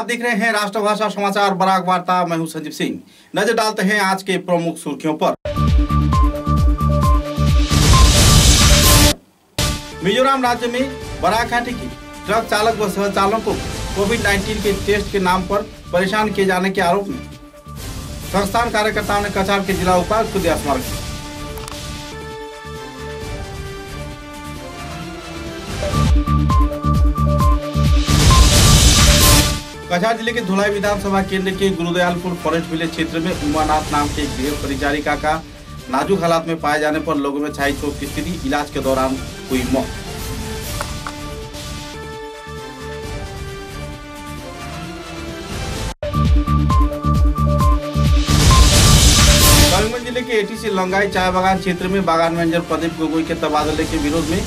आप देख रहे हैं राष्ट्रभाषा समाचार बराक वार्ता। मैं हूं संजीव सिंह। नजर डालते हैं आज के प्रमुख सुर्खियों पर। मिजोरम राज्य में बराक घाटी की ट्रक चालक व सह चालकों को कोविड-19 के टेस्ट के नाम पर परेशान किए जाने के आरोप में संस्थान कार्यकर्ताओं ने कछार के जिला उपायुक्त को दिया स्मारक। कछार जिले के धुलाई विधानसभा केंद्र के गुरुदयालपुर फॉरेस्ट विलेज क्षेत्र में उमानाथ नाम के गृह परिचारिका का नाजुक हालात में पाए जाने पर लोगों में छाई शोक की स्थिति। इलाज के दौरान हुई मौत। करीमगंज जिले के एटीसी लंगाई चाय बागान क्षेत्र में बागान मैनेजर प्रदीप गोगोई के तबादले के विरोध में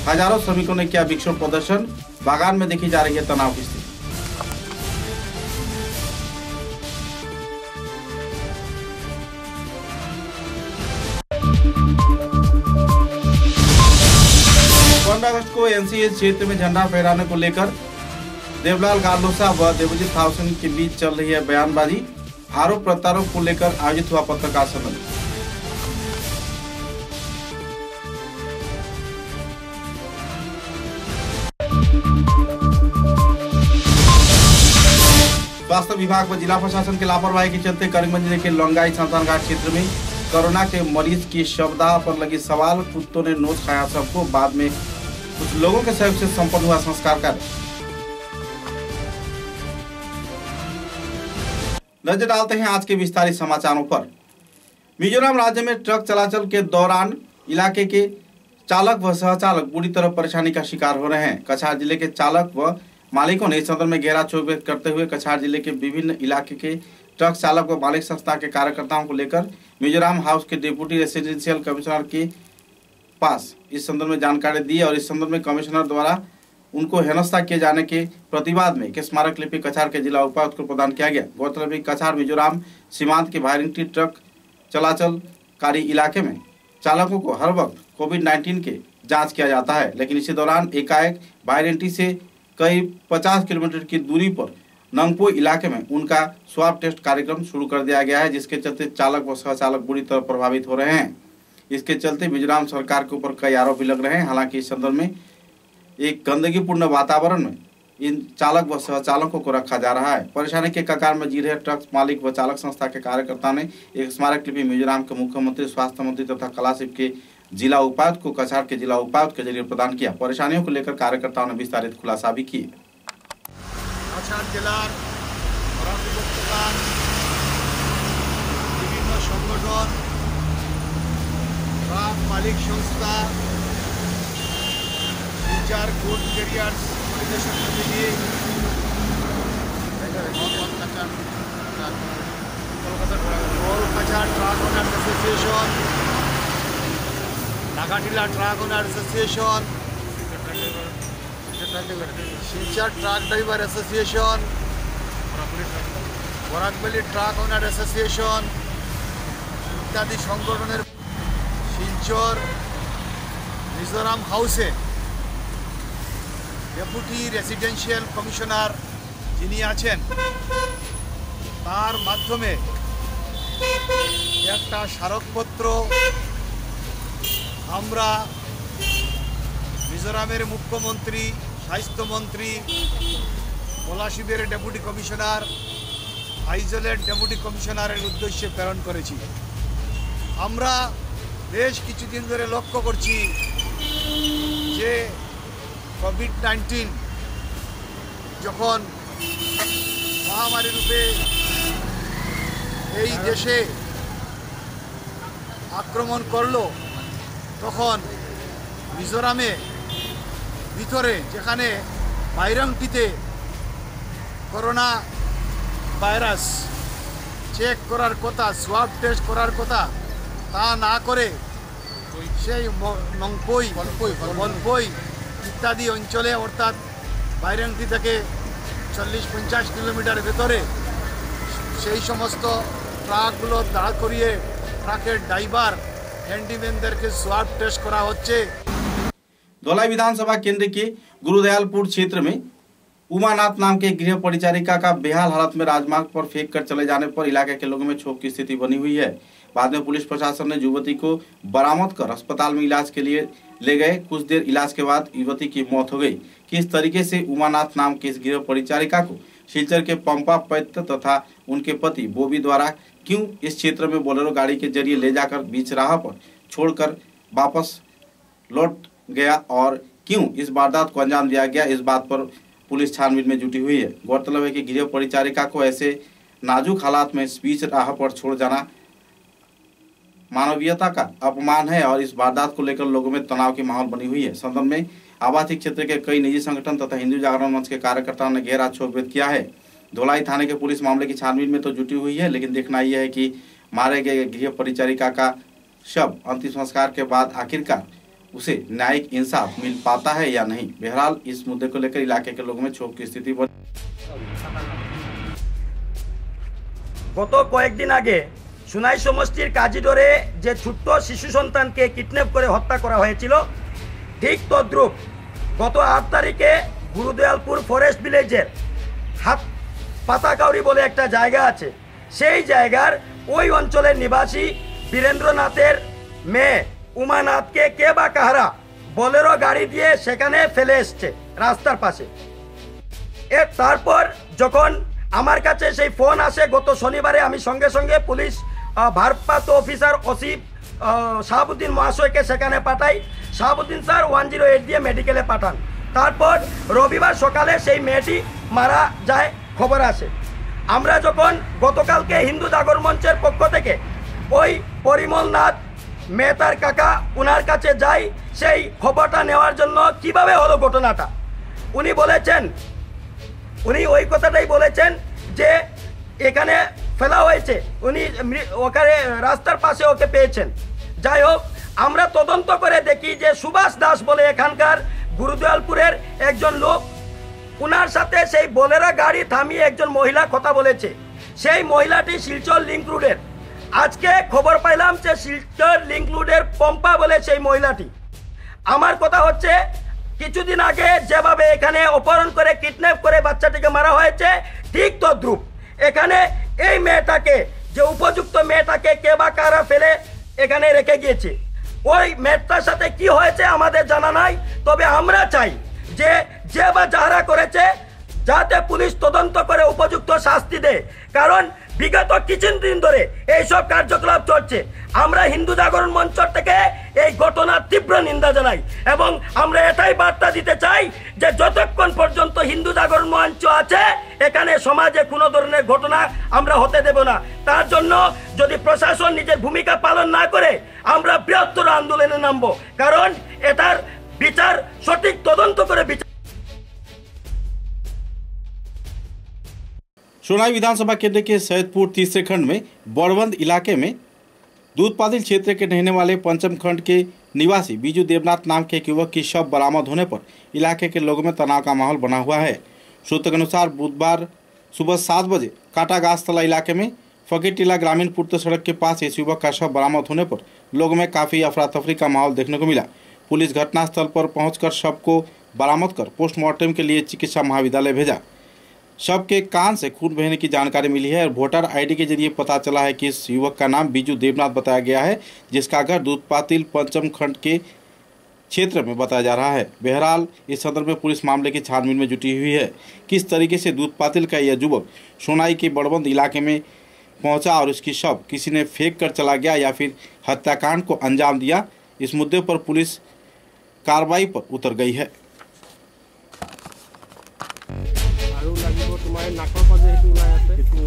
हजारों श्रमिकों ने किया विक्षोभ प्रदर्शन। बागान में देखी जा रही है तनाव की स्थिति। अगस्त को एनसीएच क्षेत्र में झंडा फहराने को लेकर देवलाल गार्लोसा व देवजीत हाउसन के बीच चल रही है बयानबाजी। आरोप प्रत्यारोप को लेकर आयोजित हुआ पत्रकार सम्मेलन। स्वास्थ्य विभाग व जिला प्रशासन की लापरवाही के चलते करीमगंज जिले के लंगाई शमशान घाट क्षेत्र में कोरोना के मरीज की शवदाह पर लगी सवाल। कुत्तों ने नोच खाया सबको। बाद में कुछ लोगों के सहयोग से संपन्न हुआ संस्कार कार्य। नजर डालते हैं आज के विस्तारित समाचारों पर। मिजोरम राज्य में ट्रक चलाचल के दौरान इलाके के चालक व सहचालक बुरी तरह परेशानी का शिकार हो रहे हैं। कछार जिले के चालक व मालिकों ने इस संदर्भ में गहरा क्षोभ व्यक्त करते हुए कछार जिले के विभिन्न इलाके के ट्रक चालक व मालिक संस्था के कार्यकर्ताओं को लेकर मिजोरम हाउस के डिप्टी रेसिडेंशियल कमिश्नर के पास इस संदर्भ में जानकारी दी और इस संदर्भ में कमिश्नर द्वारा उनको हेनस्था किए जाने के प्रतिवाद में एक स्मारक लिपि कछार के जिला उपायुक्त को प्रदान किया गया। गौरतलब है कछार मिजोरम सीमांत के बायरेंटी ट्रक चलाचलकारी इलाके में चालकों को हर वक्त कोविड-19 के जांच किया जाता है, लेकिन इसी दौरान एकाएक बायरेंटी से करीब 50 किलोमीटर की दूरी पर नंगपो इलाके में उनका स्वाब टेस्ट कार्यक्रम शुरू कर दिया गया है, जिसके चलते चालक व सहचालक बुरी तरह प्रभावित हो रहे हैं। इसके चलते मिजोरम सरकार के ऊपर कई आरोप भी लग रहे हैं। हालांकि इस संदर्भ में एक गंदगीपूर्ण वातावरण में इन चालक व सहचालकों को रखा जा रहा है। परेशानी के कगार में जी रहे ट्रक मालिक व चालक संस्था के कार्यकर्ताओं ने एक स्मारक लिपि मिजोरम के मुख्यमंत्री, स्वास्थ्य मंत्री तथा कलाशिप के जिला उपायुक्त को कछार के जिला उपायुक्त के जरिए प्रदान किया। परेशानियों को लेकर कार्यकर्ताओं ने विस्तारित खुलासा भी किए। मालिक संस्था चार गुड कैरियर्स पরিদর্শন করতে গিয়ে Kolkata truck owners association, Nagatila truck owners association, Silchar truck driver association, Barak Valley truck ওনার অ্যাসোসিয়েশন ইত্যাদি সংগঠনের শিলচর মিজোরাম হাউসে ডেপুটি রেসিডেন্সিয়াল কমিশনার যিনি আছেন তার মাধ্যমে একটা স্মারকপত্র আমরা মিজোরামের মুখ্যমন্ত্রী, স্বাস্থ্যমন্ত্রী, কলাশিবের ডেপুটি কমিশনার, আইজলের ডেপুটি কমিশনারের উদ্দেশ্যে প্রেরণ করেছি। আমরা বেশ কিছুদিন ধরে লক্ষ্য করছি যে কোভিড-19 যখন মহামারী রূপে এই দেশে আক্রমণ করলো, তখন মিজোরামে ভিতরে যেখানে বাইরাংটিতে করোনা ভাইরাস চেক করার কথা, সোয়াব টেস্ট করার কথা, তা না করে সেই মনপই ইত্যাদি অঞ্চলে অর্থাৎ বাইরাংটি থেকে 40-50 কিলোমিটার ভেতরে সেই সমস্ত ট্রাকগুলো দাঁড় করিয়ে ট্রাকের ড্রাইভার হ্যান্ডিম্যানদেরকে সোয়াব টেস্ট করা হচ্ছে। धौलाई विधानसभा केंद्र के गुरुदयालपुर क्षेत्र में उमानाथ नाम के गृह परिचारिका का बेहाल हालत में राजमार्ग पर फेंक कर चले जाने पर इलाके के लोगों में क्षोभ की स्थिति बनी हुई है। बाद में पुलिस प्रशासन ने युवती को बरामद कर अस्पताल में इलाज के लिए ले गए। कुछ देर इलाज के बाद युवती की मौत हो गई। किस तरीके से उमानाथ नाम की इस गृह परिचारिका को सिलचर के पंपा पैत तथा उनके पति बोबी द्वारा क्यों इस क्षेत्र में बोलेरो गाड़ी के जरिए ले जाकर बीच राह पर छोड़कर वापस लौट गया और क्यों इस वारदात को अंजाम दिया गया, इस बात पर पुलिस छानबीन में जुटी हुई है। गौरतलब है कि गृह परिचारिका को ऐसे नाजुक हालात में बीच राह पर छोड़ जाना मानवीयता का अपमान है और इस वारदात को लेकर लोगों में तनाव की माहौल बनी हुई है। संदर्भ में आवासीय क्षेत्र के कई निजी संगठन तथा हिंदू जागरण मंच के कार्यकर्ताओं ने गहरा क्षोभ व्यक्त किया है। धोलाई थाने के पुलिस मामले की छानबीन में तो जुटी हुई है, लेकिन देखना यह है कि मारे गए गृह परिचारिका का शव अंतिम संस्कार के बाद आखिरकार उसे न्यायिक इंसाफ मिल पाता है या नहीं। बहरहाल इस मुद्दे को लेकर इलाके के लोगों में क्षोभ की स्थिति बनी। গত কয়েকদিন আগে সুনাই সমষ্টির কাজিডোরে যে ছোট্ট শিশু সন্তানকে কিডন্যাপ করে হত্যা করা হয়েছিল, ঠিক তদ্রূপ গত 8 তারিখে গুরুদয়ালপুর ফরেস্ট ভিলেজের হাত পাতাকাউরি বলে একটা জায়গা আছে, সেই জায়গার ওই অঞ্চলের নিবাসী বীরেন্দ্রনাথের মেয়ে উমানাথকে কে বা কাহারা बोलेरो गाड़ी দিয়ে সেখানে ফেলে এসছে রাস্তার পাশে। এর তারপর যখন আমার কাছে সেই ফোন আসে গত শনিবারে, আমি সঙ্গে সঙ্গে পুলিশ ভারপ্রাপ্ত অফিসার ওসি শাহাবুদ্দিন মহাশয়কে সেখানে পাঠাই। শাহাবুদ্দিন স্যার 108 দিয়ে মেডিকেলে পাঠান। তারপর রবিবার সকালে সেই মেয়েটি মারা যায় খবর আসে। আমরা যখন গতকালকে হিন্দু জাগরণ মঞ্চের পক্ষ থেকে ওই পরিমল নাথ মেহতার কাকা উনার কাছে যাই সেই খবরটা নেওয়ার জন্য কিভাবে হলো ঘটনাটা, উনি বলেছেন, উনি ওই কথাটাই বলেছেন যে এখানে ফেলা হয়েছে, উনি ওখানে রাস্তার পাশে ওকে পেয়েছেন। যাই হোক, আমরা তদন্ত করে দেখি যে সুভাষ দাস বলে এখানকার গুরুদয়ালপুরের একজন লোক, উনার সাথে সেই বোলেরো গাড়ি থামিয়ে একজন মহিলা কথা বলেছে। সেই মহিলাটি শিলচর লিংক রোডের। আজকে খবর পাইলাম যে শিলচর লিংক রোডের পম্পা বলে সেই মহিলাটি। আমার কথা হচ্ছে কিছুদিন আগে যেভাবে এখানে অপহরণ করে কিডন্যাপ করে বাচ্চাটিকে মারা হয়েছে, ঠিক তদ্রূপ এখানে এই মেয়েটাকে, যে উপযুক্ত মেয়েটাকে কে বা কারা ফেলে এখানে রেখে গিয়েছে, ওই মেয়েটার সাথে কি হয়েছে আমাদের জানা নাই। তবে আমরা চাই যে যে বা যারা করেছে যাতে পুলিশ তদন্ত করে উপযুক্ত শাস্তি দেয়, কারণ বিগত কিছুদিন ধরে এইসব কার্যকলাপ চলছে। আমরা হিন্দু জাগরণ মঞ্চ থেকে এই ঘটনার তীব্র নিন্দা জানাই এবং আমরা এটাই বার্তা দিতে চাই যে যতক্ষণ পর্যন্ত হিন্দু জাগরণ মঞ্চ আছে এখানে সমাজে কোনো ধরনের ঘটনা আমরা হতে দেব না। তার জন্য যদি প্রশাসন নিজের ভূমিকা পালন না করে আমরা বৃহত্তর আন্দোলনে নামবো, কারণ এটার বিচার সঠিক তদন্ত করে বিচার। सोनाई विधानसभा केंद्र के सैदपुर तीसरे खंड में बड़बंद इलाके में दूधपातिल क्षेत्र के रहने वाले पंचम खंड के निवासी बीजू देवनाथ नाम के एक युवक की शव बरामद होने पर इलाके के लोगों में तनाव का माहौल बना हुआ है। सूत्र के अनुसार बुधवार सुबह 7 बजे काटागासतला इलाके में फकीरटीला ग्रामीण पूर्त सड़क के पास इस युवक का शव बरामद होने पर लोगों में काफ़ी अफरा तफरी का माहौल देखने को मिला। पुलिस घटनास्थल पर पहुंचकर शव को बरामद कर पोस्टमार्टम के लिए चिकित्सा महाविद्यालय भेजा। शव के कान से खून बहने की जानकारी मिली है और वोटर आईडी के जरिए पता चला है कि इस युवक का नाम बीजू देवनाथ बताया गया है, जिसका घर दूधपातिल पंचम खंड के क्षेत्र में बताया जा रहा है। बहरहाल इस संदर्भ में पुलिस मामले की छानबीन में जुटी हुई है। किस तरीके से दूधपातिल का यह युवक सोनाई के बड़बंद इलाके में पहुंचा और उसकी शव किसी ने फेंक कर चला गया या फिर हत्याकांड को अंजाम दिया, इस मुद्दे पर पुलिस कार्रवाई पर उतर गई है। আৰু লাগিব তোমাৰ নাকৰ পাজে হেতু ওলাই আছে হেতু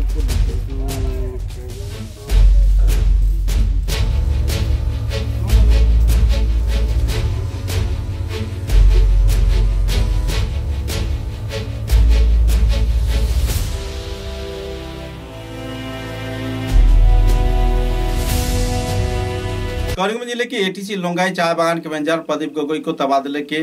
करीमगंज जिले के एटीसी लोंगाई चाय बागान के मैनेजर प्रदीप गोगोई को तबादले के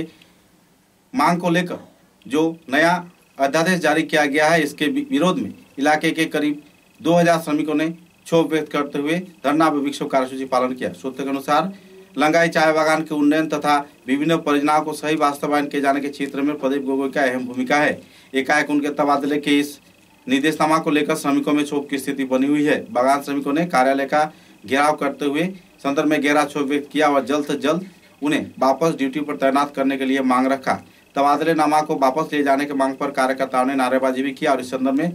मांग को लेकर जो नया अध्यादेश जारी किया गया है, इसके विरोध में इलाके के करीब 2000 श्रमिकों ने क्षोभ व्यक्त करते हुए धरना व विक्षोभ कार्यसूची पालन किया। सूत्र के अनुसार लंगाई चाय बागान के उन्नयन तथा विभिन्न परियोजनाओं को सही वास्तवायन किए जाने के क्षेत्र में प्रदीप गोगोई का अहम भूमिका है। एकाएक उनके तबादले के इस निर्देशनामा को लेकर श्रमिकों में क्षोभ की स्थिति बनी हुई है। बागान श्रमिकों ने कार्यालय का घेराव करते हुए संदर्भ में गहरा क्षोभ व्यक्त किया और जल्द से जल्द उन्हें वापस ड्यूटी पर तैनात करने के लिए मांग रखा। तबादले नामा को वापस ले जाने की मांग पर कार्यकर्ताओं ने नारेबाजी भी किया और इस संदर्भ में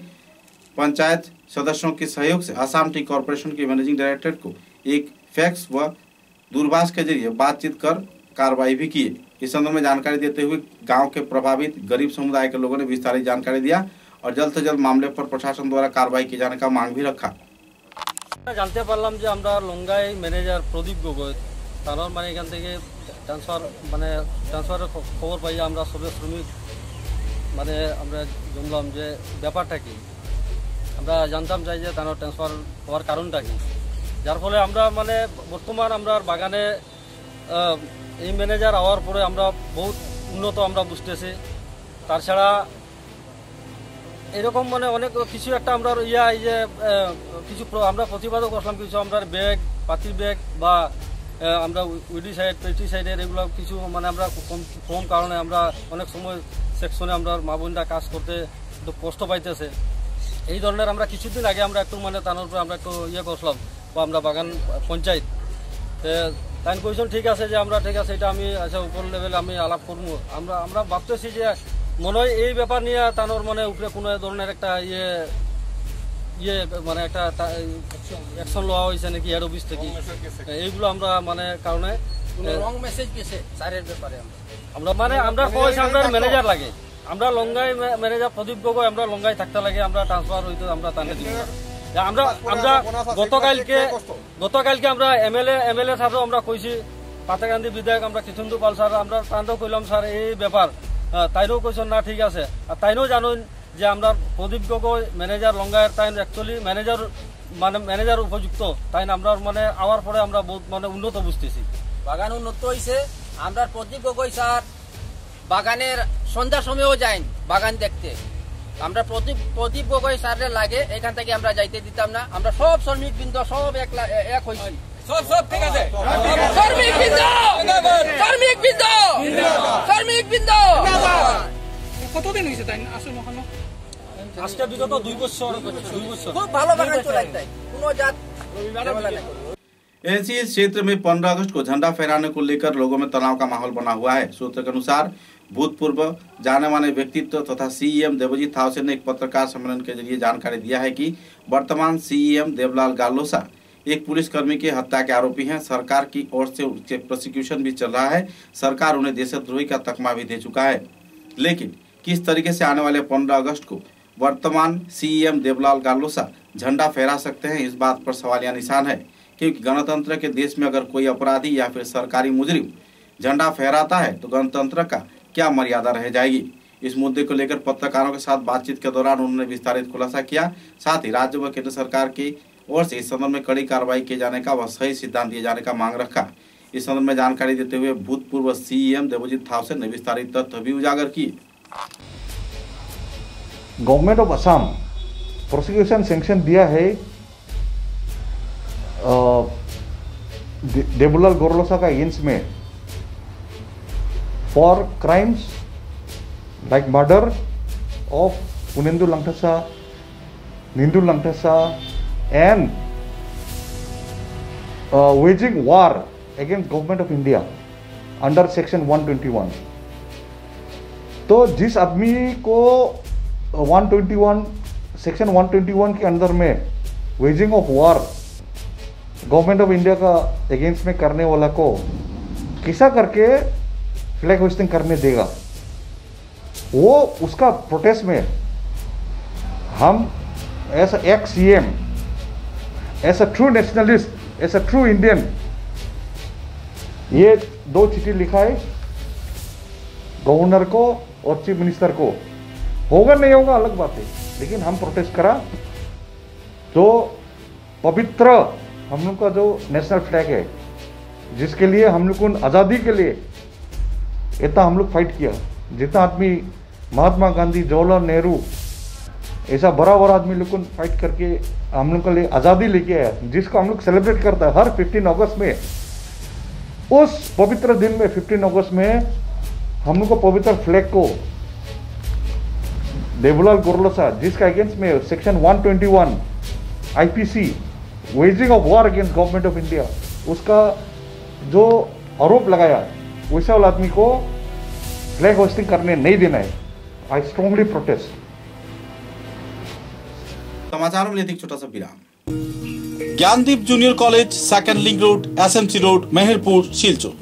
पंचायत सदस्यों के सहयोग से असम टी कॉरपोरेशन के मैनेजिंग डायरेक्टर को एक फैक्स व दूरभाष के जरिए बातचीत कर कार्रवाई भी की। इस संदर्भ में जानकारी देते हुए गांव के प्रभावित गरीब समुदाय के लोगों ने विस्तारित जानकारी दिया और जल्द से जल्द मामले पर प्रशासन द्वारा कार्रवाई किए जाने का मांग भी रखा। जानते पारलाम जे আমরা লঙ্গাই ম্যানেজার প্রদীপ গগৈ তার মানে এখান থেকে ট্রান্সফারের খবর পাই আমরা সবে শ্রমিক মানে আমরা জানলাম যে ব্যাপারটা কি, আমরা জানতাম চাই যে তার ট্রান্সফার হওয়ার কারণটা কি, যার ফলে আমরা মানে বর্তমান আমরা বাগানে এই ম্যানেজার হওয়ার পরে আমরা বহুত উন্নত আমরা বুঝতেছি। তাছাড়া এরকম মানে অনেক কিছু একটা আমরা এই যে কিছু আমরা প্রতিবাদও করলাম, কিছু আমরা ব্যাগ পাতির ব্যাগ বা আমরা উইডি সাইড পেস্টিসাইডের এগুলো কিছু মানে আমরা কম কারণে আমরা অনেক সময় সেকশনে আমরা মা বোনরা কাজ করতে একটু কষ্ট পাইতেছে। এই ধরনের আমরা কিছুদিন আগে আমরা একটু মানে তার উপরে আমরা একটু করলাম বা আমরা বাগান পঞ্চায়েত তাই কইছেন ঠিক আছে যে আমরা ঠিক আছে এটা আমি আচ্ছা উপর লেভেলে আমি আলাপ করবো। আমরা ভাবতেছি যে মনে হয় এই ব্যাপার নিয়ে তানোর মানে উপরে কোনো ধরনের একটা মানে একটা অ্যাকশন লওয়া হয়েছে নাকি হেড অফিস থেকে, এইগুলো আমরা মানে কারণে রং মেসেজ গেছে স্যারের ব্যাপারে আমরা মানে আমরা কইছি আমরা ম্যানেজার লাগে, আমরা লঙ্গাই ম্যানেজার প্রদীপ গগৈ আমরা লঙ্গাই থাকতে লাগে, আমরা ট্রান্সফার হইতে আমরা তাকে দিব। আমরা গতকালকে আমরা এমএলএ স্যারও আমরা কইছি, পাতাকান্দি বিধায়ক আমরা কৃষ্ণেন্দু পাল স্যার আমরা তান্ডও কইলাম স্যার এই ব্যাপার, তাইনও কইছেন না ঠিক আছে। আর তাইনও জানেন যে আমরা প্রদীপ গগৈ ম্যানেজার লঙ্গাইয়ের তাইন অ্যাকচুয়ালি ম্যানেজার উপযুক্ত, তাই আমরা মানে আওয়ার পরে আমরা বহুত মানে উন্নত বুঝতেছি। বাগান উন্নত হয়েছে। আমরা প্রদীপ গগৈ স্যার বাগানের সন্ধ্যার সময়ও যাই বাগান দেখতে, আমরা প্রদীপ গগৈ স্যারের লাগে এখান থেকে আমরা যাইতে দিতাম না। আমরা সব শ্রমিক বৃন্দ সব এক হয়েছি, সব ঠিক আছে। কতদিন হয়েছে তাই আসলে মহানো আজকে বিগত 2 বছর খুব ভালো বাগান চলাই, কোনো জাত ऐसे इस क्षेत्र में 15 अगस्त को झंडा फहराने को लेकर लोगों में तनाव का माहौल बना हुआ है। सूत्र के अनुसार भूतपूर्व जाने माने व्यक्तित्व तथा सीएम देवजीत थावसे ने एक पत्रकार सम्मेलन के जरिए जानकारी दिया है कि वर्तमान सीएम देवलाल गालोसा एक पुलिसकर्मी के हत्या के आरोपी हैं। सरकार की ओर से उसके प्रोसिक्यूशन भी चल रहा है। सरकार उन्हें देशद्रोही का तकमा भी दे चुका है, लेकिन किस तरीके से आने वाले 15 अगस्त को वर्तमान सीएम देवलाल गालोसा झंडा फहरा सकते हैं, इस बात पर सवालिया निशान है। क्योंकि गणतंत्र के देश में अगर कोई अपराधी या फिर सरकारी मुजरिम झंडा फहराता है तो गणतंत्र का क्या मर्यादा रह जाएगी। इस मुद्दे को लेकर पत्रकारों के साथ बातचीत के दौरान उन्होंने विस्तारित खुलासा किया। साथ ही राज्य व केंद्र सरकार की ओर से इस संदर्भ में कड़ी कार्रवाई किए जाने का व सही सिद्धांत दिए जाने का मांग रखा। इस संदर्भ में जानकारी देते हुए भूतपूर्व सीएम देवजीत थावसे ने विस्तारित तथ्य भी उजागर किए। Government of Assam prosecution sanction दिया है देवलाल गालोसा का अगेंस्ट में for crimes like murder of Punendu Langthasa, Nindu Langthasa and waging war against government of India under section 121। तो जिस आदमी को 121 सेक्शन 121 के अंदर में waging of war government of India का अगेंस्ट में करने वाला को किसा करके फ्लैग होस्टिंग करने देगा, वो उसका प्रोटेस्ट में हम as ex CM, as a true nationalist, as a true Indian, ये 2 चिट्ठी लिखा है गवर्नर को और चीफ मिनिस्टर को। होगा नहीं होगा अलग बात है, लेकिन हम प्रोटेस्ट करा तो पवित्र हम लोग का जो नेशनल फ्लैग है, जिसके लिए हम लोग को आज़ादी के लिए इतना हम लोग फाइट किया, जितना आदमी महात्मा गांधी, जवाहरलाल नेहरू, ऐसा बड़ा बड़ा आदमी लोग को फाइट करके हम लोग के लिए आज़ादी लेके आया, जिसको हम लोग सेलिब्रेट करता है हर 15 अगस्त में। उस पवित्र दिन में 15 अगस्त में हम लोग को पवित्र फ्लैग को देवलाल गोरलोसा, जिसका अगेंस्ट में section 121 IPC waging of war against government of India, उसका जो आरोप लगाया वैसे वाला आदमी को फ्लैग होस्टिंग करने नहीं देना है। I strongly protest. समाचारों में लेते एक छोटा सा विराम। Gyandeep junior college, second link road, SMC road, Meherpur, Silchar.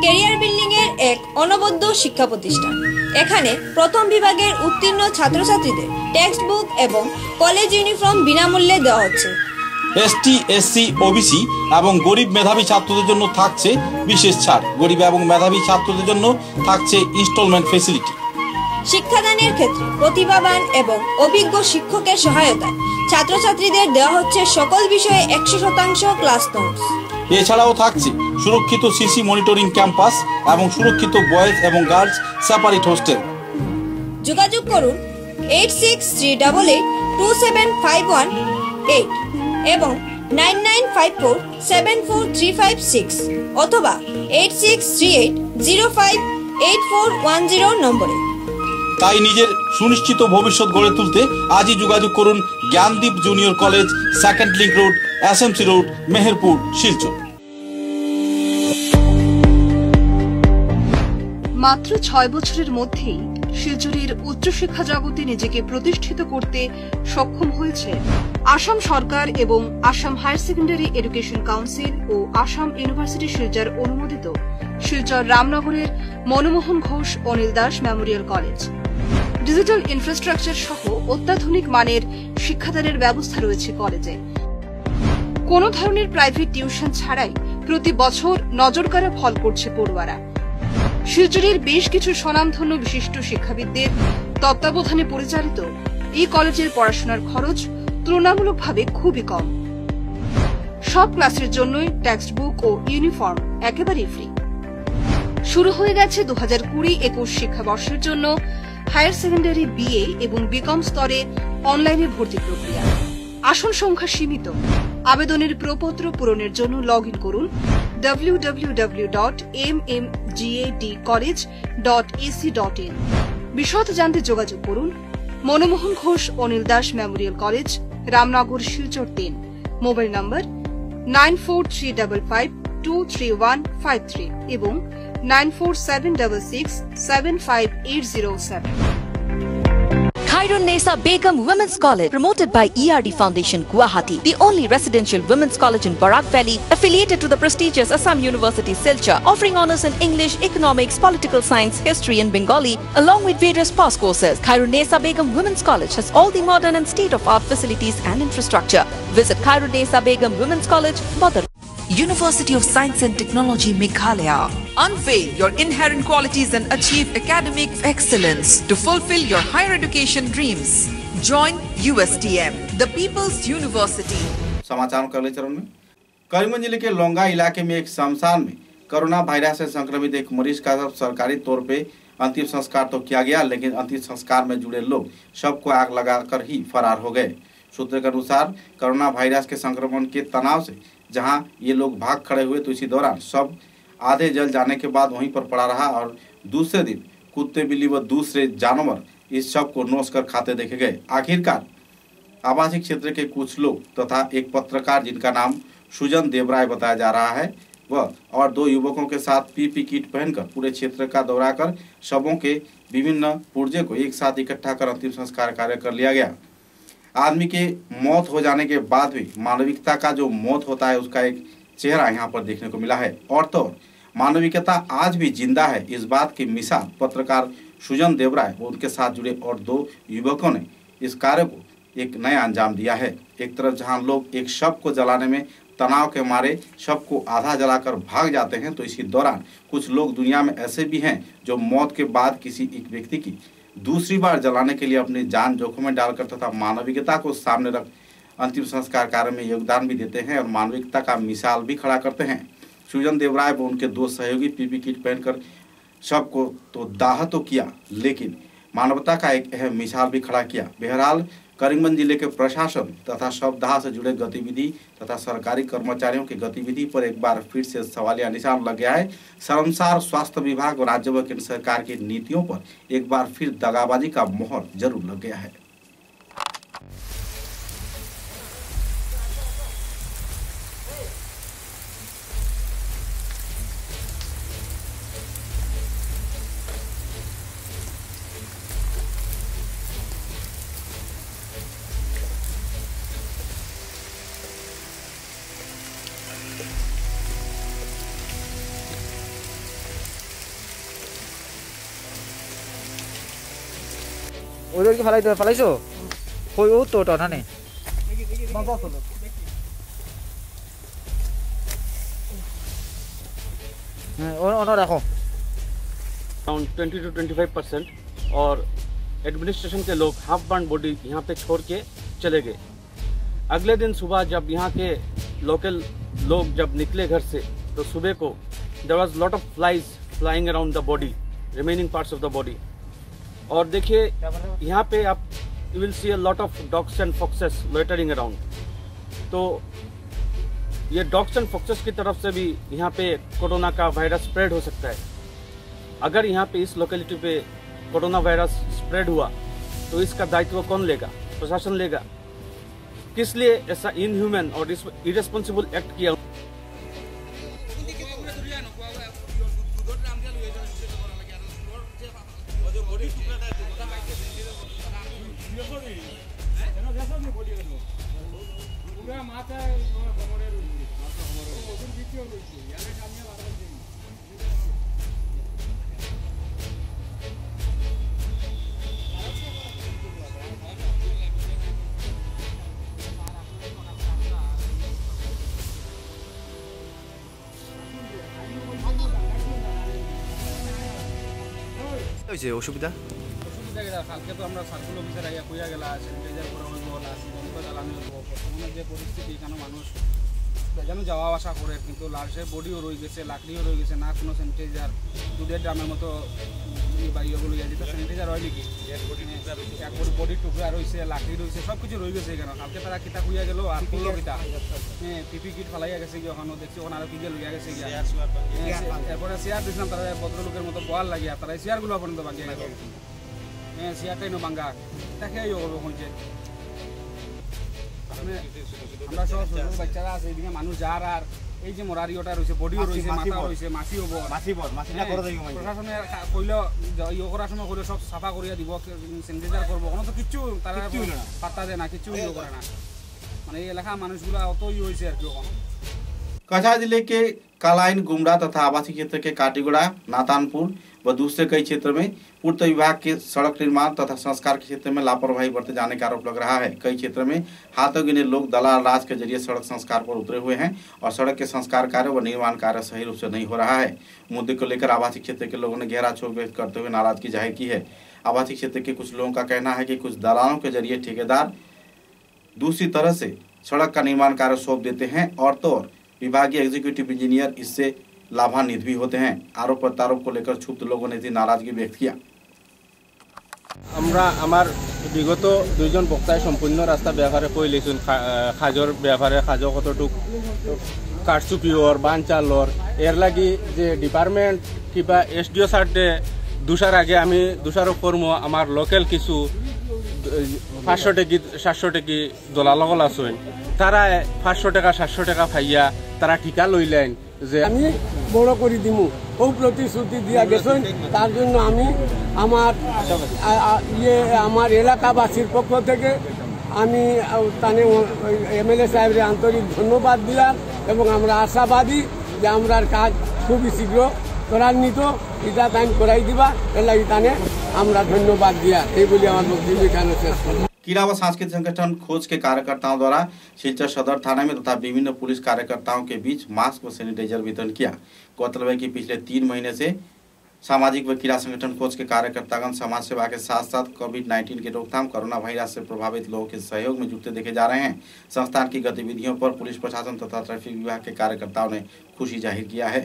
Career building এর এক অনবদ্য শিক্ষা প্রতিষ্ঠান। এখানে প্রথম বিভাগের উত্তীর্ণ ছাত্রছাত্রীদের টেক্সট বুক এবং কলেজ ইউনিফর্ম বিনামূল্যে দেওয়া হচ্ছে। এসটি, এসসি, ওবিসি এবং গরিব মেধাবী ছাত্রদের জন্য থাকছে বিশেষ ছাড়। গরিব এবং মেধাবী ছাত্রদের জন্য থাকছে ইনস্টলমেন্ট ফ্যাসিলিটি। শিক্ষাদানের ক্ষেত্রে প্রতিভাবান এবং অভিজ্ঞ শিক্ষকের সহায়তায় ছাত্রছাত্রীদের দেওয়া হচ্ছে সকল বিষয়ে 100% ক্লাস নোটস। এছাড়াও থাকছে সুরক্ষিত সিসি মনিটরিং ক্যাম্পাস এবং সুরক্ষিত বয়েজ এবং গার্লস সেপারেট হোস্টেল। যোগাযোগ করুন 86382751 এবং 9954743556 অথবা 8638058410 নম্বরে। তাই নিজের সুনিশ্চিত ভবিষ্যৎ গড়ে তুলতে আজই যোগাযোগ করুন Gyandeep junior college, second link road, SMC road, Meherpur, Silchar. মাত্র 6 বছরের মধ্যেই শিলচরের উচ্চশিক্ষা জগতে নিজেকে প্রতিষ্ঠিত করতে সক্ষম হয়েছে আসাম সরকার এবং Assam higher secondary education council ও আসাম ইউনিভার্সিটি শিলচর অনুমোদিত শিলচর রামনগরের Manmohan Ghosh Anil Das memorial college. Digital infrastructure সহ অত্যাধুনিক মানের শিক্ষাদানের ব্যবস্থা রয়েছে কলেজে। কোনো ধরনের প্রাইভেট টিউশন ছাড়াই প্রতি বছর নজরকাড়া ফল করছে পড়ুয়ারা। শিলচরের বেশ কিছু স্বনামধন্য বিশিষ্ট শিক্ষাবিদদের তত্ত্বাবধানে পরিচালিত এই কলেজের পড়াশোনার খরচ তুলনামূলকভাবে খুবই কম। সব ক্লাসের জন্যই টেক্সট বুক ও ইউনিফর্ম একেবারেই ফ্রি। শুরু হয়ে গেছে 2020-21 শিক্ষাবর্ষের জন্য হায়ার সেকেন্ডারি বিএ এবং বিকম স্তরে অনলাইনে ভর্তি প্রক্রিয়া। আসন সংখ্যা সীমিত। আবেদনের প্রপত্র পূরণের জন্য লগ ইন করুন www.mmgadcollege.ac.in। বিশদ জানতে যোগাযোগ করুন Manmohan Ghosh Anil Das memorial college, Ramnagar, Silchar 3। Mobile নম্বর 9435523153 এবং 9476675807। Khairun Nesa Begum Women's College, promoted by ERD Foundation, Guwahati, the only residential women's college in Barak Valley, affiliated to the prestigious Assam University, Silchar, offering honors in English, economics, political science, history and Bengali, along with various past courses. Khairun Nesa Begum Women's College has all the modern and state-of-art facilities and infrastructure. Visit Khairun Nesa Begum Women's College, Badar. University of Science and Technology, Meghalaya. Unveil your inherent qualities and achieve academic excellence to fulfill your higher education dreams. Join USTM, the People's University. समाचारों के अगले चरण में करीमगंज जिले के लोंगा इलाके में एक शमशान में कोरोना वायरस से संक्रमित एक मरीज का सरकारी तौर पे अंतिम संस्कार तो किया गया, लेकिन अंतिम संस्कार में जुड़े लोग शव को आग लगाकर ही फरार हो गए। सूत्र के अनुसार कोरोना वायरस के संक्रमण के तनाव से जहां ये लोग भाग खड़े हुए तो इसी दौरान शव आधे जल जाने के बाद वहीं पर पड़ा रहा और दूसरे दिन कुत्ते, बिल्ली व दूसरे जानवर इस शव को नोच कर खाते देखे गए। आखिरकार आवासीय क्षेत्र के कुछ लोग तथा एक पत्रकार जिनका नाम सुजन देवराय बताया जा रहा है वह और 2 युवकों के साथ पीपी किट पहनकर पूरे क्षेत्र का दौरा कर शवों के विभिन्न पुर्जे को एक साथ इकट्ठा कर अंतिम संस्कार कार्य कर लिया गया। आदमी के मौत हो जाने के बाद भी मानविकता का जो मौत होता है उसका एक चेहरा यहाँ पर देखने को मिला है और तो मानविकता आज भी जिंदा है। इस बात की मिसाल पत्रकार सुजन देवराय व उनके साथ जुड़े और 2 युवकों ने इस कार्य को एक नया अंजाम दिया है। एक तरफ जहाँ लोग एक शव को जलाने में तनाव के मारे शव को आधा जलाकर भाग जाते हैं, तो इसी दौरान कुछ लोग दुनिया में ऐसे भी हैं जो मौत के बाद किसी एक व्यक्ति की दूसरी बार जलाने के लिए अपनी जान जोखिम में डालकर तथा मानविकता को सामने रख अंतिम संस्कार कार्य में योगदान भी देते हैं और मानविकता का मिसाल भी खड़ा करते हैं। सुजन देवराय व उनके 2 सहयोगी पीपी किट पहनकर शव को तो दाह तो किया, लेकिन मानवता का एक अहम मिसाल भी खड़ा किया। बहरहाल करीमगंज जिले के प्रशासन तथा शवदाह से जुड़े गतिविधि तथा सरकारी कर्मचारियों की गतिविधि पर एक बार फिर से सवालिया निशान लग गया है। शर्मसार स्वास्थ्य विभाग और राज्य व केंद्र सरकार की नीतियों पर एक बार फिर दगाबाजी का मोहर जरूर लग गया है। ওদেরকে ফালাইছো কই ও তো ওটা না ওনা রাখো अराउंड 20 to 25% और एडमिनिस्ट्रेशन के लोग हाफ बर्न बॉडी यहाँ पे छोड़ के चले गए। अगले दिन सुबह जब यहाँ के लोकल लोग जब निकले घर से तो सुबह को there was lot of flies flying around the body, remaining parts of the body. और देखिए यहाँ पे आप you will see a lot of dogs and foxes loitering around. तो ये डॉग्स एंड फॉक्सेस की तरफ से भी यहाँ पे कोरोना का वायरस स्प्रेड हो सकता है। अगर यहाँ पे इस लोकेलिटी पे कोरोना वायरस स्प्रेड हुआ तो इसका दायित्व कौन लेगा? प्रशासन लेगा। किस लिए ऐसा इनह्यूमन और इरेस्पॉन्सिबल एक्ट किया? অসুবিধা কালকে তো আমরা সার্কুল অফিসার আইয়া কইয়া গেলা স্যানিটাইজার করা হইব জ্বালানি হইব। বর্তমানে যে পরিস্থিতি এখানে মানুষ যেন যাওয়া আসা করে কিন্তু লাশের বডিও রয়ে গেছে, লাকড়িও রয়ে গেছে, না কোনো স্যানিটাইজার। দুধের ড্রামের মতো বাইরে লইয়া যেটা স্যানিটাইজার হয় নাকি এক বডির টুকরা রয়েছে, লাকড়ি রয়েছে, সব কিছু রয়ে গেছে এখানে। কালকে তারা কিতা কইয়া গেল আর করলো কিতা পিপি কিট ফালাইয়া গেছে গিয়ে ওখানে দেখছি ওখানে আরো কি দিয়ে লইয়া গেছে গিয়া। এরপরে চেয়ার দিয়েছিলাম তারা ভদ্রলোকের মতো বল লাগিয়া তারা চেয়ারগুলো পর্যন্ত বাগিয়ে গেল। চেয়ারটাই নো বাঙ্গা তাকে করবো হয়েছে। আমরা সব ছোট বাচ্চারা আছে এদিকে মানুষ যার আর এই যে মরারিওটা রয়েছে, বডিও রয়েছে, মাথা রয়েছে, মাছি হবো। প্রশাসনে কইলেও ইয়ে করার সময় কইলে সব সাফা করিয়া দিব, স্যানিটাইজার করবো, কোনো তো কিচ্ছু তারা পাত্তা দেয় না, কিচ্ছু ইয়ে করে না। মানে এই এলাকার মানুষগুলা অত ইয়ে হয়েছে আর কি। कछार जिले के कालाइन, गुमरा तथा आवासीय क्षेत्र के काटीगुड़ा, नातानपुर व दूसरे कई क्षेत्र में पूर्त विभाग के सड़क निर्माण तथा संस्कार के क्षेत्र में लापरवाही बरते जाने का आरोप लग रहा है। कई क्षेत्र में हाथों गिने लोग दलाल राज के जरिए सड़क संस्कार पर उतरे हुए हैं और सड़क के संस्कार कार्य व निर्माण कार्य सही रूप से नहीं हो रहा है। मुद्दे को लेकर आवासीय क्षेत्र के लोगों ने गहरा क्षोभ व्यक्त करते हुए नाराजगी जाहिर की है। आवासीय क्षेत्र के कुछ लोगों का कहना है कि कुछ दलालों के जरिए ठेकेदार दूसरी तरह से सड़क का निर्माण कार्य सौंप देते हैं और तो विभागीय एग्जीक्यूटिव इंजीनियर इससे लाभान्वित भी होते हैं। आरोप प्रत्यारोप को लेकर क्षुब्ध लोगों ने नाराजगी व्यक्त किया। আমরা আমার বিগত দুইজন বক্তাই সম্পূর্ণ রাস্তা ব্যাপারে কই লেছুন, খাজর ব্যাপারে খাজর কতটুক কাটছু পিওর বানচালর এর লাগি যে ডিপার্টমেন্ট কিবা এসডিও সার্টে দুসার আগে আমি দুসারও কর্ম আমার লোকাল কিছু 500 টাকি 700 টাকি দলালগল আছে তারা 500 টাকা 700 টাকা পাইয়া তারা ঠিকা লইলেন যে আমি বড় করে দিমু ও প্রতিশ্রুতি দিয়া গেছেন। তার জন্য আমি আমার এলাকাবাসীর পক্ষ থেকে আমি তানে এমএলএ সাহেবের আন্তরিক ধন্যবাদ দিলাম এবং আমরা আশাবাদী যে আমরা কাজ খুবই শীঘ্র ত্বরান্বিত এটা টাইম করাই দিবা এর লাগি তানে আমরা ধন্যবাদ দিয়া এই বলে আমার বক্তব্য এখানে শেষ করলাম। कीड़ा व सांस्कृतिक संगठन खोज के कार्यकर्ताओं द्वारा सिलचर सदर थाना में तथा विभिन्न पुलिस कार्यकर्ताओं के बीच मास्क व सैनिटाइजर वितरण किया। गौरतलब है कि पिछले 3 महीने से सामाजिक व कीड़ा संगठन खोज के कार्यकर्तागण समाज सेवा के साथ साथ कोविड-19 की रोकथाम, कोरोना वायरस से प्रभावित लोगों के सहयोग में जुटते देखे जा रहे हैं। संस्थान की गतिविधियों पर पुलिस प्रशासन तथा ट्रैफिक विभाग के कार्यकर्ताओं ने खुशी जाहिर किया है।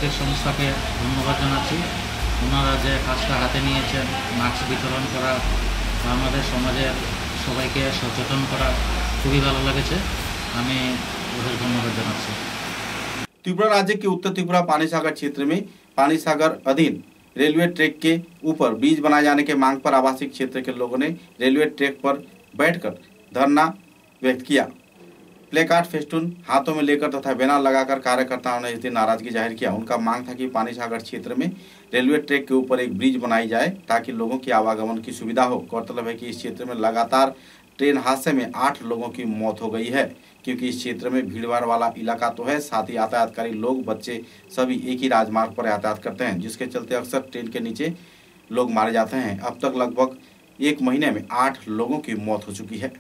প্রত্যেক সংস্থাকে ধন্যবাদ জানাচ্ছি। ওনারা যে কাজটা হাতে নিয়েছেন, মাস্ক বিতরণ করা, আমাদের সমাজের সবাইকে সচেতন করা, খুবই ভালো লেগেছে। আমি ওদের ধন্যবাদ জানাচ্ছি। त्रिपुरा राज्य के उत्तर त्रिपुरा पानी सागर क्षेत्र में पानी सागर अधीन रेलवे ट्रैक के ऊपर ब्रिज बनाए जाने के मांग पर आवासीय क्षेत्र के लोगों ने रेलवे ट्रैक पर बैठकर धरना व्यक्त किया। प्लेकार्ड फेस्टून हाथों में लेकर तथा बैनर लगाकर कार्यकर्ताओं ने इस दिन नाराजगी जाहिर किया। उनका मांग था कि पानी सागर क्षेत्र में रेलवे ट्रैक के ऊपर एक ब्रिज बनाई जाए ताकि लोगों की आवागमन की सुविधा हो। गौरतलब है कि इस क्षेत्र में लगातार ट्रेन हादसे में 8 लोगों की मौत हो गई है, क्योंकि इस क्षेत्र में भीड़भाड़ वाला इलाका तो है, साथ ही यातायातकारी लोग, बच्चे सभी एक ही राजमार्ग पर यातायात करते हैं, जिसके चलते अक्सर ट्रेन के नीचे लोग मारे जाते हैं। अब तक लगभग 1 महीने में 8 लोगों की मौत हो चुकी है।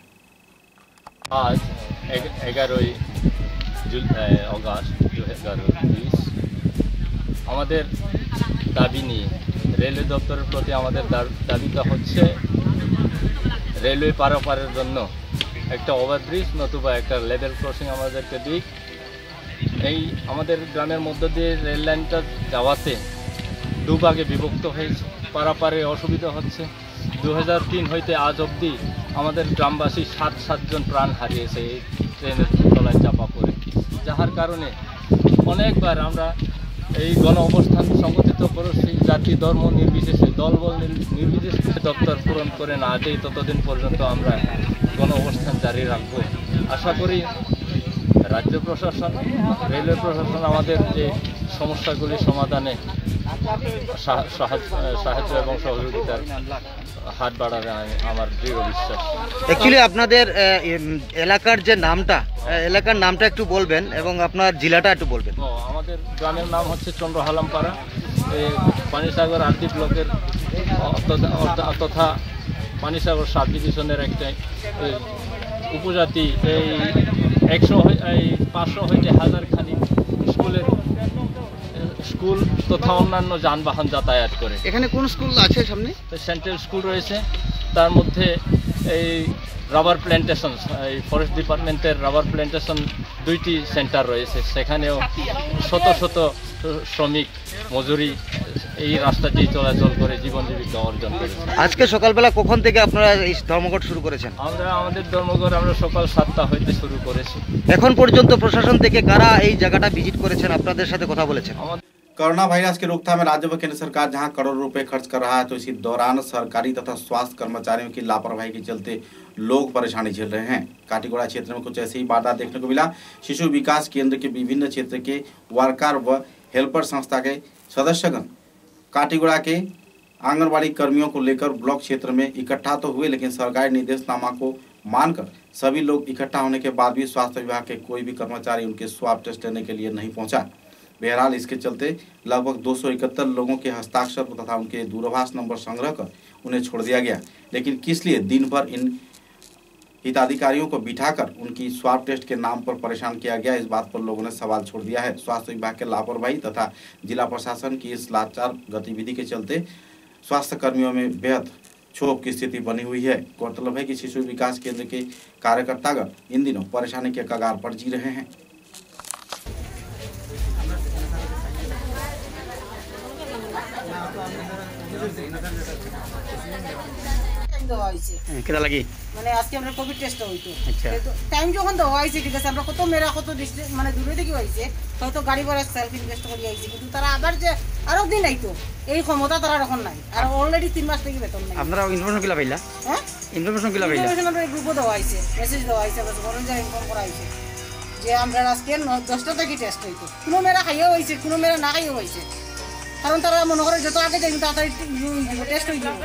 आज 11 अगस्त 2020 আমাদের দাবি নিয়ে রেলওয়ে দপ্তরের প্রতি আমাদের দাবিটা হচ্ছে রেলওয়ে পারাপারের জন্য একটা ওভারব্রিজ নতুবা একটা লেভেল ক্রসিং আমাদেরকে দিক। এই আমাদের গ্রামের মধ্য দিয়ে রেল লাইনটা যাওয়াতে দুভাগে বিভক্ত হয়েছে, পারাপারে অসুবিধা হচ্ছে। 2003 হইতে আজ অবধি আমাদের গ্রামবাসী 7 জন প্রাণ হারিয়েছে এই ট্রেনের তলায় চাপা পড়ে, যার কারণে অনেকবার আমরা এই গণ অবস্থান সংগঠিত করেছি। জাতি ধর্ম নির্বিশেষে, দলবল নির্বিশেষে দপ্তর পূরণ করে না দেয় ততদিন পর্যন্ত আমরা গণ অবস্থান জারি রাখবো। আশা করি রাজ্য প্রশাসন, রেলওয়ে প্রশাসন আমাদের যে সমস্যাগুলি সমাধানে সাহায্য এবং সহযোগিতার হাত বাড়াবে আমার দৃঢ় বিশ্বাস। অ্যাকচুয়ালি আপনাদের এলাকার যে নামটা, এলাকার নামটা একটু বলবেন এবং আপনার জেলাটা একটু বলবেন। আমাদের গ্রামের নাম হচ্ছে চন্দ্রহালামপাড়া, পানিসাগর আরডি ব্লকের তথা পানিসাগর সাব ডিভিশনের একটা উপজাতি। এই 500 হইতে 1000 খানি স্কুল তথা অন্যান্য যানবাহন যাতায়াত করে। এখানে কোন স্কুল আছে? সামনে সেন্ট্রাল স্কুল রয়েছে, তার মধ্যে এই রাবার প্ল্যান্টেশন, এই ফরেস্ট ডিপার্টমেন্টের রাবার প্ল্যান্টেশন 2টি সেন্টার রয়েছে, সেখানেও শত শত শ্রমিক মজুরি এই রাস্তাটি চলাচল করে জীবন জীবিকা অর্জন করেছে। আজকে সকালবেলা কখন থেকে আপনারা এই ধর্মঘট শুরু করেছেন? আমাদের ধর্মঘট আমরা সকাল 7টা হইতে শুরু করেছি। এখন পর্যন্ত প্রশাসন থেকে কারা এই জায়গাটা ভিজিট করেছেন, আপনাদের সাথে কথা বলেছেন? कोरोना वायरस की रोकथाम में राज्य व केंद्र सरकार जहां करोड़ों रुपए खर्च कर रहा है, तो इसी दौरान सरकारी तथा स्वास्थ्य कर्मचारियों की लापरवाही के चलते लोग परेशानी झेल रहे हैं। काटीगोड़ा क्षेत्र में कुछ ऐसे ही वारदात देखने को मिला। शिशु विकास केंद्र के विभिन्न क्षेत्र के वर्कर व हेल्पर संस्था के सदस्यगण काटीगोड़ा के आंगनबाड़ी कर्मियों को लेकर ब्लॉक क्षेत्र में इकट्ठा तो हुए, लेकिन सरकारी निर्देशनामा को मानकर सभी लोग इकट्ठा होने के बाद भी स्वास्थ्य विभाग के कोई भी कर्मचारी उनके स्वाब टेस्ट लेने के लिए नहीं पहुंचा। बहरहाल इसके चलते लगभग 271 लोगों के हस्ताक्षर तथा उनके दूरभाष नंबर संग्रह कर उन्हें छोड़ दिया गया। लेकिन किस लिए दिन भर इन हिताधिकारियों को बिठाकर उनकी स्वाब टेस्ट के नाम पर परेशान किया गया, इस बात पर लोगों ने सवाल छोड़ दिया है। स्वास्थ्य विभाग के लापरवाही तथा जिला प्रशासन की इस लाचार गतिविधि के चलते स्वास्थ्य कर्मियों में बेहद क्षोभ की स्थिति बनी हुई है। गौरतलब है कि शिशु विकास केंद्र के कार्यकर्तागण इन दिनों परेशानी के कगार पर जी रहे हैं। কেটা লাগি মানে আজকে আমরা কোভিড টেস্ট হইতো। আচ্ছা টাইম যখন দেওয়া হয়েছে, ঠিক আছে, আমরা কত মেরা কত মানে দূরে থেকে হয়েছে, হয়তো গাড়ি ভাড়া সেলফ ইনভেস্ট করে আইছে, কিন্তু তারা আবার যে আরো দিন আইতো এই ক্ষমতা তারা এখন নাই। আর অলরেডি 3 মাস থেকে বেতন নাই। আপনারা ইনফরমেশন কিলা পাইলা? হ্যাঁ, ইনফরমেশন কিলা পাইলা? ইনফরমেশন আমরা গ্রুপে দেওয়া হয়েছে, মেসেজ দেওয়া হয়েছে, বস ভলেন্টিয়ার ইনফর্ম করা হয়েছে যে আমরা আজকে 10টা থেকে টেস্ট হইতো। কোনো মেরা খাইও হয়েছে, কোনো মেরা না খাইও হয়েছে, কারণ তারা মনে করে যত আগে যাই তাড়াতাড়ি টেস্ট হয়ে যাবে।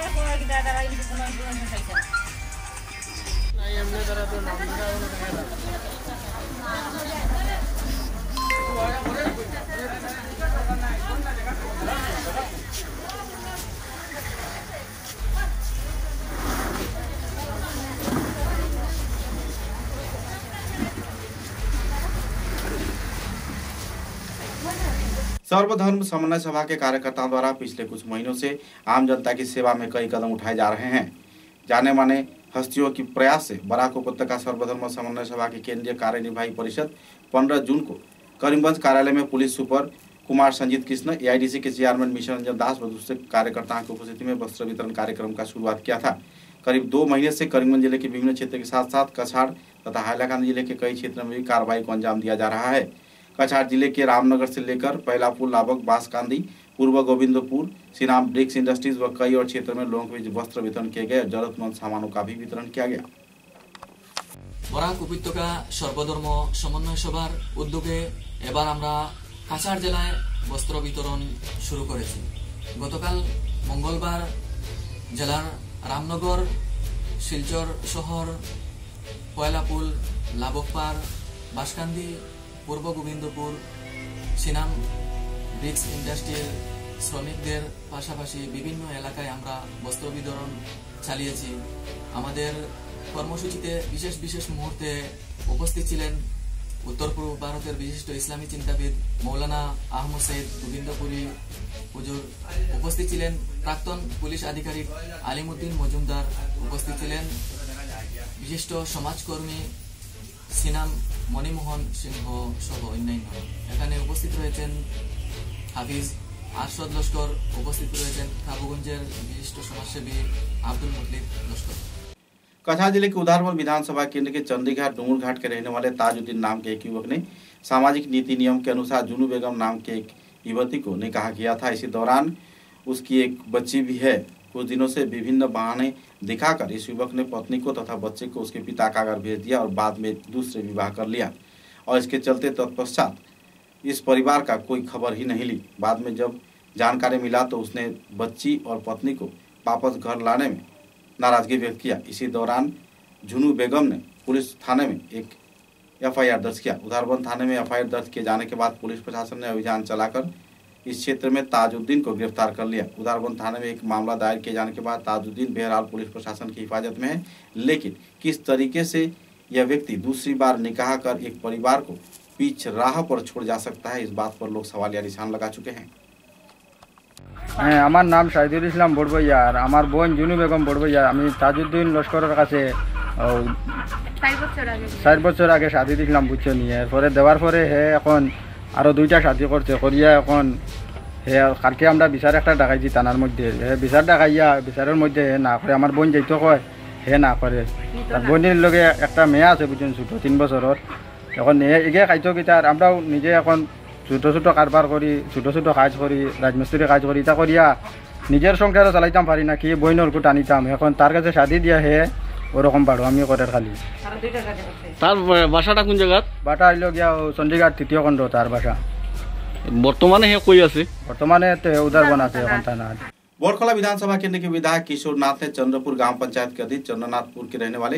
सर्वधर्म समन्वय सभा के कार्यकर्ताओं द्वारा पिछले कुछ महीनों से आम जनता की सेवा में कई कदम उठाए जा रहे हैं। जाने माने हस्तियों की प्रयास से बराक उपत्यका सर्वधर्म समन्वय सभा की केंद्रीय कार्यनिर्वाही परिषद 15 जून को करीमगंज कार्यालय में police super Kumar Sanjeet Krishna, AIDC के चेयरमैन मिशन रंजन दास व दूसरे कार्यकर्ताओं की उपस्थिति में वस्त्र वितरण कार्यक्रम का शुरुआत किया था। करीब 2 महीने से करीमगंज जिले के विभिन्न क्षेत्र के साथ साथ कछाड़ तथा हैलाकांदी जिले के कई क्षेत्रों में भी कार्रवाई को अंजाम दिया जा रहा है। कछाड़ जिले के रामनगर से लेकर पहलापुर, लाबक, बांसकांदी, पूर्व गोविंदपुर, सिनाम ब्रिक्स इंडस्ट्रीज व कई और क्षेत्रों में लोगों के बीच वस्त्र वितरण किए गए और जरूरतमंद सामानों का भी वितरण किया गया। বরাক উপত্যকা সর্বধর্ম সমন্বয় সভার উদ্যোগে এবার আমরা কাছাড় জেলায় বস্ত্র বিতরণ শুরু করেছি। গতকাল মঙ্গলবার জেলার রামনগর, শিলচর শহর, পয়লাপুল, লাবকপার, বাঁশকান্দি, পূর্ব গোবিন্দপুর, সিনাম ব্রিক্স ইন্ডাস্ট্রির শ্রমিকদের পাশাপাশি বিভিন্ন এলাকায় আমরা বস্ত্র বিতরণ চালিয়েছি। আমাদের কর্মসূচিতে বিশেষ বিশেষ মুহূর্তে উপস্থিত ছিলেন উত্তর পূর্ব ভারতের বিশিষ্ট ইসলামী চিন্তাবিদ মৌলানা আহমদ সৈয়দ গোবিন্দপুরী হুজুর, উপস্থিত ছিলেন প্রাক্তন পুলিশ আধিকারিক আলিমউদ্দিন মজুমদার, উপস্থিত ছিলেন বিশিষ্ট সমাজকর্মী সিনাম মণিমোহন সিংহ সহ অন্যান্য। এখানে উপস্থিত রয়েছেন হাফিজ আরশদ লস্কর, উপস্থিত রয়েছেন কাবুগঞ্জের বিশিষ্ট সমাজসেবী আব্দুল মুতলিব লস্কর। कछाड़ जिले के उधारपुर विधानसभा केंद्र के चंडीघाट डूंगर घाट के रहने वाले ताजुद्दीन नाम के एक युवक ने सामाजिक नीति नियम के अनुसार जुनू बेगम नाम के एक युवती को निकाह किया था। इसी दौरान उसकी एक बच्ची भी है। कुछ दिनों से विभिन्न बहाने दिखाकर इस युवक ने पत्नी को तथा बच्चे को उसके पिता का घर भेज दिया और बाद में दूसरे विवाह कर लिया और इसके चलते तत्पश्चात इस परिवार का कोई खबर ही नहीं ली। बाद में जब जानकारी मिला तो उसने बच्ची और पत्नी को वापस घर लाने में नाराजगी व्यक्त किया। इसी दौरान जुनू बेगम ने पुलिस थाने में एक FIR दर्ज किया। उधारबंद थाने में FIR दर्ज किए जाने के बाद पुलिस प्रशासन ने अभियान चलाकर इस क्षेत्र में ताजुद्दीन को गिरफ्तार कर लिया। उधारबंद थाने में एक मामला दायर किए जाने के बाद ताजुद्दीन बहरहाल पुलिस प्रशासन की हिफाजत में है, लेकिन किस तरीके से यह व्यक्ति दूसरी बार निकाह कर एक परिवार को बीच राह पर छोड़ जा सकता है, इस बात पर लोग सवालिया निशान लगा चुके हैं। আমার নাম শাহিদুল ইসলাম বড়বইয়া আর আমার বোন জুনু বেগম বড়বইয়া। আমি তাজউদ্দিন লস্করের কাছে 4 বছর আগে শাদি দিলাম বুঝছো নিয়ে। এরপরে দেওয়ার পরে হে এখন আরও 2টা শাদি করছে করিয়া এখন হে কালকে আমরা বিচার একটা ডাকাইছি থানার মধ্যে। হে বিচার ডাকাইয়া বিচারের মধ্যে হে না করে, আমার বোন যাইতো কয় হে না করে। তার বোনের লগে একটা মেয়ে আছে বুঝছেন ছোটো 3 বছরের। এখন এগে খাইতো কি তার আমরাও নিজে এখন ছোটো ছোটো কারবার করি, ছোটো ছোটো কাজ করি, রাজমিস্ত্রি কাজ করি, তা করিয়া নিজের সংসারও চালাইতাম পারি না, কি বইনর কো টানিতাম। এখন তার কাছে শাদি দিয়া হে ওরকম পারো আমি করে খালি। তার বাসাটা কোন জায়গা? বাটা হইল গিয়া চণ্ডীগড় 3য় খণ্ড তার বাসা। বর্তমানে হে কই আছে? বর্তমানে উদারবন আছে এখন থানা। बोरखला विधानसभा केंद्र के विधायक किशोर नाथ ने चंद्रपुर ग्राम पंचायत के अधीन चंद्रनाथपुर के रहने वाले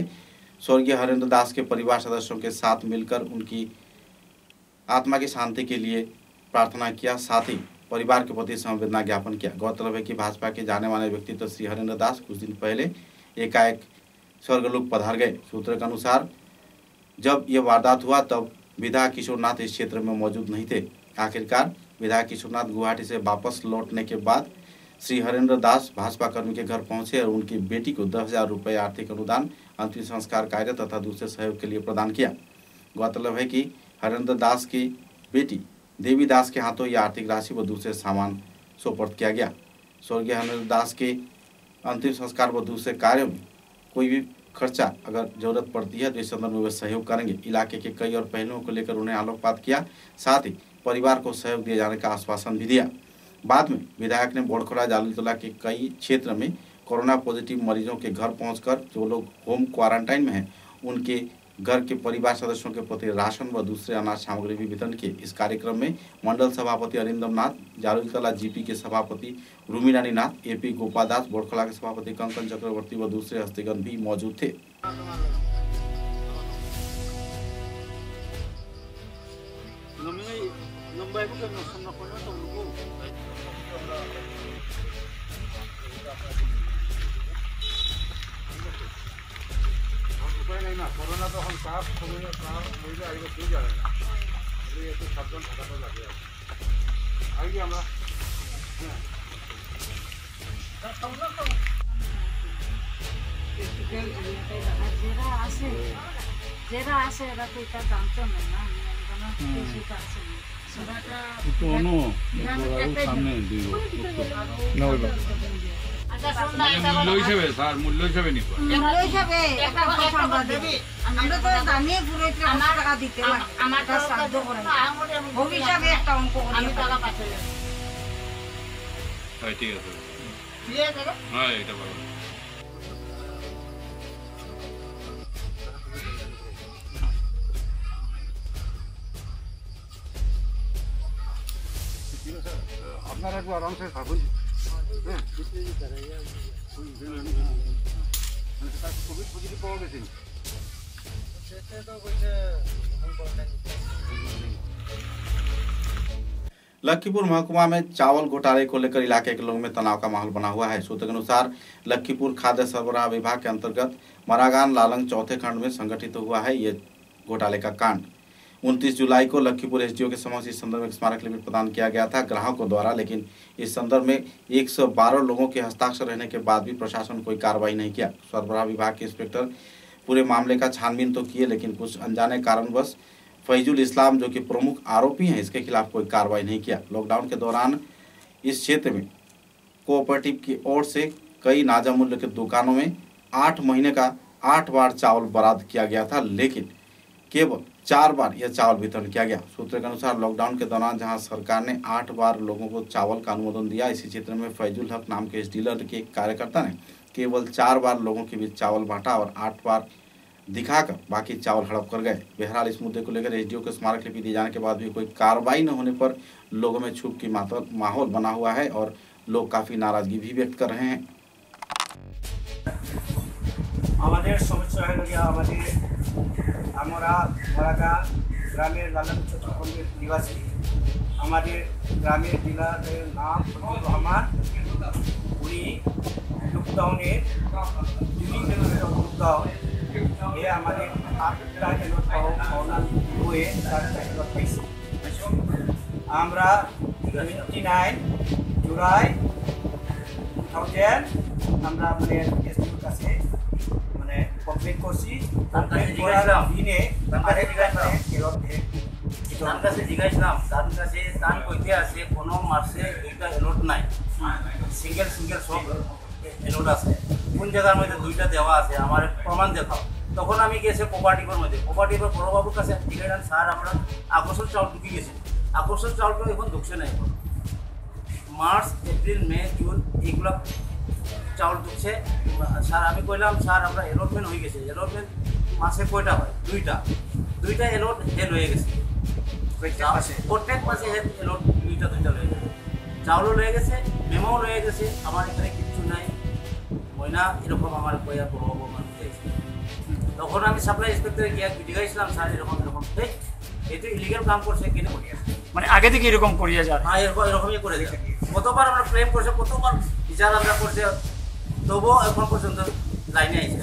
स्वर्गीय हरेंद्र दास के परिवार सदस्यों के साथ मिलकर उनकी आत्मा की शांति के लिए प्रार्थना किया, साथ ही परिवार के प्रति संवेदना ज्ञापन किया। गौरतलब है कि भाजपा के जाने माने व्यक्तित्व श्री हरेंद्र दास कुछ दिन पहले एकाएक स्वर्गलोक पधार गए। सूत्रों के अनुसार जब ये वारदात हुआ तब विधायक किशोर नाथ इस क्षेत्र में मौजूद नहीं थे। आखिरकार विधायक किशोर नाथ गुवाहाटी से वापस लौटने के बाद श्री हरेंद्र दास भाजपा कर्मी के घर पहुंचे और उनकी बेटी को 10,000 रुपये आर्थिक अनुदान, अंतिम संस्कार कार्य तथा दूसरे सहयोग के लिए प्रदान किया। गौरतलब है कि हरेंद्र दास की बेटी देवी दास के हाथों यह आर्थिक राशि व दूसरे सामान सुपुर्द किया गया। स्वर्गीय हरेंद्र दास के अंतिम संस्कार व दूसरे कार्यों में कोई भी खर्चा अगर जरूरत पड़ती है तो इस संदर्भ में वे सहयोग करेंगे। इलाके के कई और पहलुओं को लेकर उन्हें आलोकपात किया, साथ ही परिवार को सहयोग दिए जाने का आश्वासन भी दिया। बाद में विधायक ने बोरखला जालूतला के कई क्षेत्र में कोरोना पॉजिटिव मरीजों के घर पहुंचकर जो लोग होम क्वारंटाइन में हैं उनके घर के परिवार सदस्यों के प्रति राशन व दूसरे अनाज सामग्री भी वितरण किए। इस कार्यक्रम में मंडल सभापति अरिंदम नाथ, जालूतला GP के सभापति रूमीरानी नाथ, AP गोपादास, बोरखला के सभापति कंकन चक्रवर्ती व दूसरे हस्तीगण भी मौजूद थे। করোনা তখন চাপ মহিলা আসবে কেউ জানে না, একটু সাবধান থাকাটা লাগে আর কি আমরা যেটা আছে এরা তো এটা জানতো না, সামনে মূল্য হিসেবে স্যার মূল্য হিসেবে নিব মূল্য হিসেবে একটা কথা আমরা দেবি আমরা তো জানিয়ে পুরো টাকা দিতে আমার সাহায্য করে ভবিষ্যতে একটা অঙ্ক করে আমি টাকা পাচ্ছি হ্যাঁ ঠিক আছে দিয়ে দেবে হ্যাঁ এটা ভালো আপনারা একটু আরামসে থাকুন হ্যাঁ কোভিড পজিটিভ পাওয়া গেছে लखीपुर महकुमा में चावल घोटाले को लेकर इलाके के लोगों में तनाव का माहौल बना हुआ है। सूत्रों के अनुसार लखीपुर खाद्य सरबराह विभाग के अंतर्गत मरागान लालंग चौथे खंड में संगठित हुआ है ये घोटाले का कांड। 29 जुलाई को लखीपुर एसडीओ के समक्ष इस संदर्भ में स्मारक लिपि प्रदान किया गया था ग्राहकों द्वारा, लेकिन इस संदर्भ में 112 लोगों के हस्ताक्षर रहने के बाद भी प्रशासन कोई कार्रवाई नहीं किया। सरबराह विभाग के इंस्पेक्टर पूरे मामले का छानबीन तो किए, लेकिन कुछ अनजाने कारणवश फैजुल इस्लाम जो कि प्रमुख आरोपी हैं इसके खिलाफ कोई कार्रवाई नहीं किया। लॉकडाउन के दौरान इस क्षेत्र में कोऑपरेटिव की ओर से कई नाजा मूल्य के दुकानों में 8 महीने का 8 बार चावल बराद किया गया था, लेकिन केवल 4 बार यह चावल वितरण किया गया। सूत्रों के अनुसार लॉकडाउन के दौरान जहां सरकार ने 8 बार लोगों को चावल का अनुमोदन दिया, इसी क्षेत्र में फैजुल हक नाम के इस डीलर के कार्यकर्ता ने केवल 4 बार लोगों के बीच चावल बांटा और 8 बार दिखाकर बाकी चावल हड़प कर गए। बहरहाल इस मुद्दे को लेकर एसडीओ को स्मारक लिपि दिए जाने के बाद भी कोई कार्रवाई न होने पर लोगों में छूट की माहौल बना हुआ है और लोग काफी नाराजगी भी व्यक्त कर रहे हैं। আমাদের সমস্যা হলো যে আমরা মরাগা গ্রামের লালন চতুর্থখণ্ডের নিবাসী। আমাদের গ্রামের ডিলারের নাম ফজলুর রহমান। উনি লকডাউনে লকডাউন ये हमारे आपका हुए আমরা 29 জুলাই 2000 আমরা মানে এসডিওর কাছে মানে কমপ্লেইন করছি। দিনে তার কাছে জিজ্ঞাসলাম, তার কাছে তার কইতে আছে কোনো মাসে দুইটা এলট নাই, সিঙ্গেল সব এলট আছে, কোন জায়গার মধ্যে দুইটা দেওয়া আছে আমার প্রমাণ দেখাও। তখন আমি গেছি কোপারেটিভের মধ্যে, কোপারেটিভের বড়বাবুর কাছে জিজ্ঞাসলাম, স্যার আমরা আকর্ষণ চাউল ঢুকে গেছি, আকর্ষণ চাউলটা এখন ঢুকছে না। এখন মার্চ এপ্রিল মে জুন এইগুলো চাউল ঢুকছে। স্যার আমি কইলাম, স্যার আমরা এলটমেন্ট হয়ে গেছে, এলটমেন্ট মাসে কয়টা হয়? দুইটা এলট হেল হয়ে গেছে, প্রত্যেক মাসে হেল এলট দুইটা হয়ে গেছে। চাউলও লয়ে গেছে, মেমোও লয়ে গেছে, আমার এখানে কিচ্ছু নাই ময়না এরকম আমার কয়া বড়বাবু মানুষ চাইছে। তখন আমি সাপ্লাই ইন্সপেক্টরে গিয়ে জিজ্ঞাসলাম, স্যার এরকম এই তো ইলিগাল কাম করছে কিনে মানে আগে থেকে এরকম করিয়া যায়? হ্যাঁ এরকমই করে দিচ্ছে। কতবার আমরা ক্লেম করছে, কতবার বিচার আমরা করছে, তবুও এখন পর্যন্ত লাইনে আইছে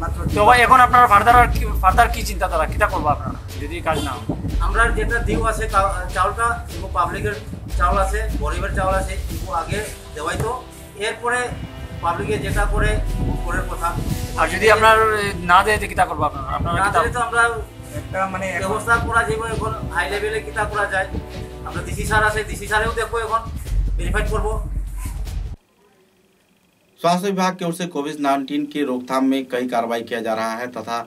মাত্র। তো এখন আপনারা ফার্দার কি চিন্তাধারা কিটা করবো আপনারা যদি কাজ না? আমরা যেটা দিও আছে চাউলটা, এগুলো পাবলিকের চাউল আছে, গরিবের চাউল আছে, এগুলো আগে দেওয়াই তো, এরপরে পাবলিকে যেটা করে পরের কথা। আর যদি আপনার না দেয় তো কিটা করবো আপনারা? না দিলে তো আমরা একটা মানে ব্যবস্থা করা যাবে। এখন হাই লেভেলে কিটা করা যায়, আমরা ডিসি স্যার আছে, ডিসি স্যারেও দেখবো, এখন वेरीफाई करबो। स्वास्थ्य विभाग की ओर से कोविड-19 की रोकथाम में कई कार्रवाई किया जा रहा है तथा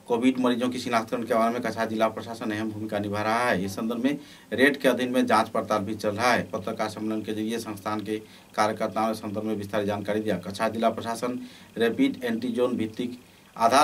कोविड मरीजों की शिनाख्तकरण के बारे में कछार जिला प्रशासन अहम भूमिका निभा रहा है। इस संदर्भ में रेड के अधीन में जांच पड़ताल भी चल रहा है। पत्रकार सम्मेलन के जरिए संस्थान के कार्यकर्ताओं ने संदर्भ में विस्तारित जानकारी दिया। कछार जिला प्रशासन रैपिड एंटीजोन भित्तिक आधार